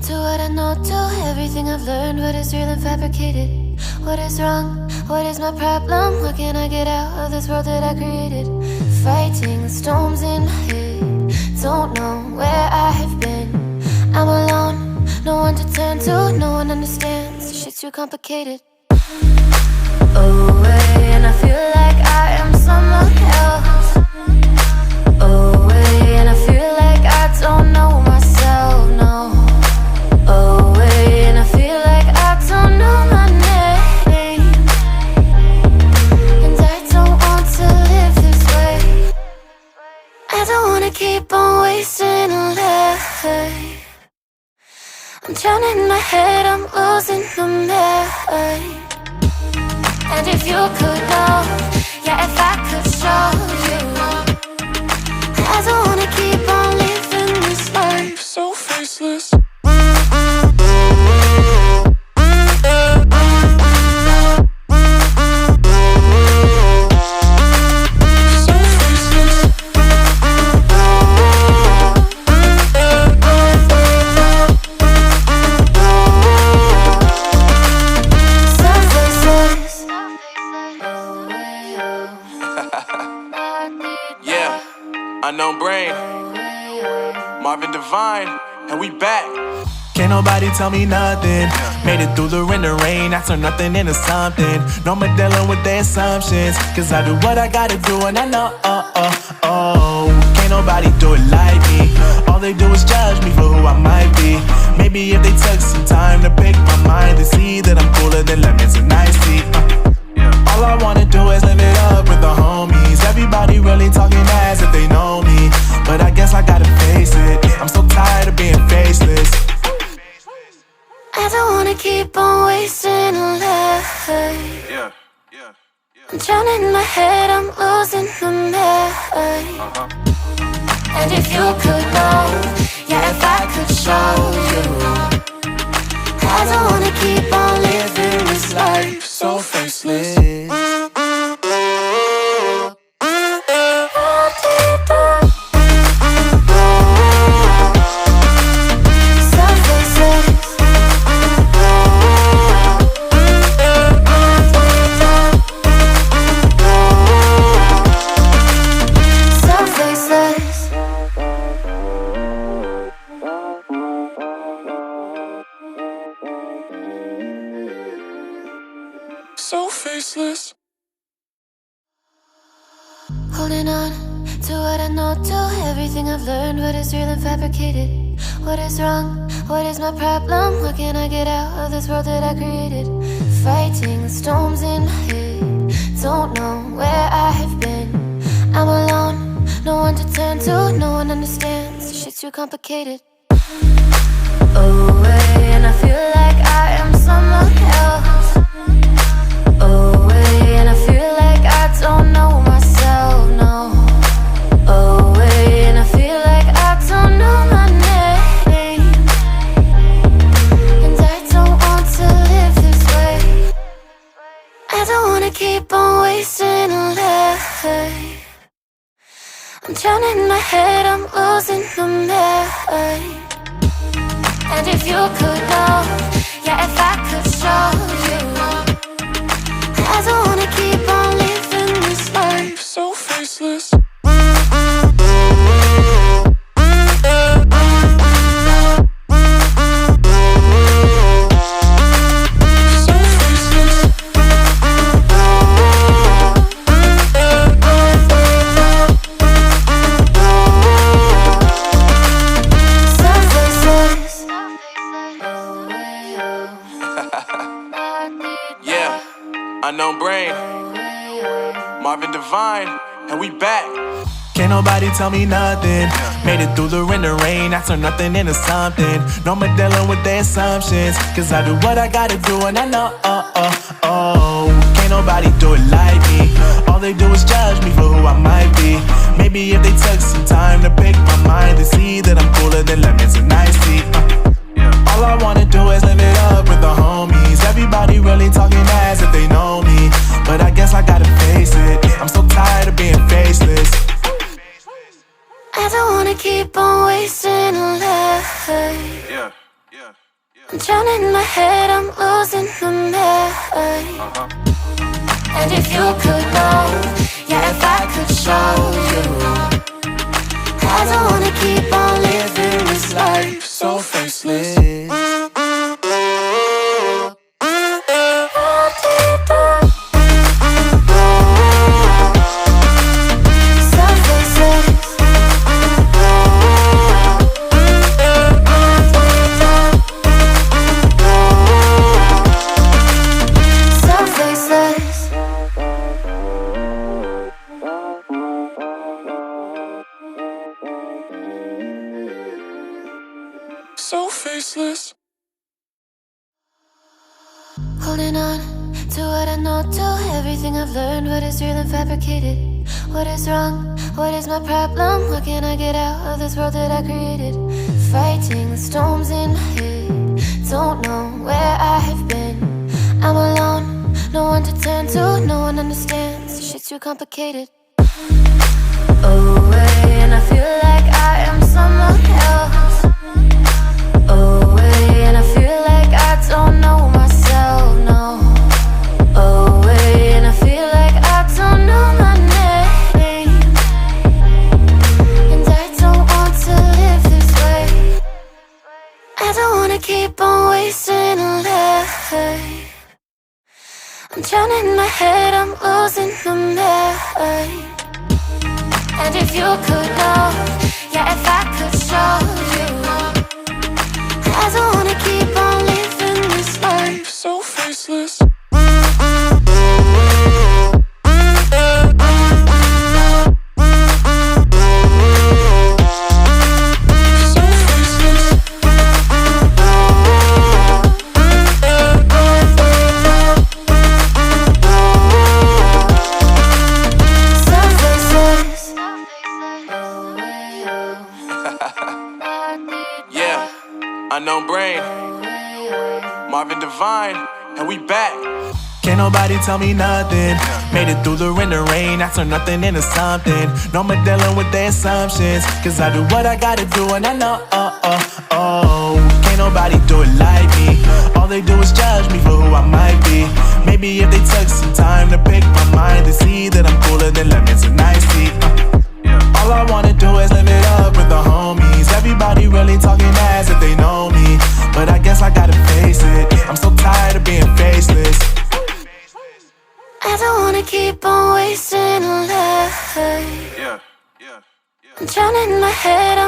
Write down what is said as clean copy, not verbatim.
To what I know, to everything I've learned, what is real and fabricated, what is wrong, what is my problem, what can I get out of this world that I created? Fighting the storms in my head, don't know where I have been. I'm alone, no one to turn to, no one understands, shit's too complicated. Away, and I feel like I am someone else. Away, and I feel like I don't know myself, no. Away, and I feel like I don't know my name. And I don't want to live this way. I don't wanna keep on wasting a life. I'm drowning in my head, I'm losing my mind. And if you could know, yeah, if I could show you, I don't wanna keep on living this life so faceless. Unknown Brain, Marvin Divine, and we back. Can't nobody tell me nothing. Made it through the wind and rain, I turn nothing into something. No more dealing with their assumptions, cause I do what I gotta do and I know, can't nobody do it like me. All they do is judge me for who I might be. Maybe if they took some time to pick my mind, they see that I'm cooler than lemons and iced tea. All I wanna do is live it up with the homies. Everybody really talking as if they know me, but I guess I gotta face it. I'm so tired of being faceless. I don't wanna keep on wasting a life. I'm drowning in my head, I'm losing my mind. And if you could know, yeah, if I could show you, I don't wanna keep on living this life so faceless. So faceless. Holding on to what I know, to everything I've learned, what is real and fabricated, what is wrong, what is my problem, what can I get out of this world that I created? Fighting the storms in my head, don't know where I have been. I'm alone, no one to turn to, no one understands, shit's too complicated. Away, and I feel like I am someone else. Away, and I feel like I don't know myself, no. Away, and I feel like I don't know my name. And I don't want to live this way. I don't wanna keep on wasting a life. I'm drowning in my head, I'm losing my mind. And if you could know, yeah, if I could show you, I don't wanna keep on living this life so faceless. Unknown Brain, Marvin Divine, and we back. Can't nobody tell me nothing. Made it through the wind and rain, I turn nothing into something. No more dealing with their assumptions, cause I do what I gotta do and I know, can't nobody do it like me. All they do is judge me for who I might be. Maybe if they took some time to pick my mind, they see that I'm cooler than lemons and iced tea. All I wanna do is live it up with the homies. Everybody really talking as if they know me, but I guess I gotta face it. I'm so tired of being faceless. I don't wanna keep on wasting a life. I'm drowning in my head, I'm losing my mind. And if you could know, yeah, if I could show you, I don't wanna keep on living this life so faceless. So faceless. Holding on to what I know, to everything I've learned. What is real and fabricated? What is wrong? What is my problem? How can I get out of this world that I created? Fighting the storms in my head. Don't know where I have been. I'm alone, no one to turn to. No one understands, this shit's too complicated. Away, and I feel like I am someone else. Away, and I feel like I don't know myself, no. Away, and I feel like I don't know my name. And I don't want to live this way. I don't wanna keep on wasting a life. I'm drowning in my head, I'm losing my mind. And if you could know, yeah, if I could show you, I don't wanna keep on living this life So faceless. Yeah, unknown brain, Marvin Divine, and we back. Can't nobody tell me nothing. Made it through the rain and rain, I turn nothing into something. No more dealing with their assumptions, cause I do what I gotta do and I know, can't nobody do it like me. All they do is judge me for who I might be. Maybe if they took some time to pick my mind, they see that I'm cooler than lemons and iced tea. All I wanna do is live it up with the homies. Everybody really talking as if they know me, but I guess I gotta face it, I'm so tired of being faceless. I don't wanna keep on wasting a life. Yeah. I'm drowning in my head.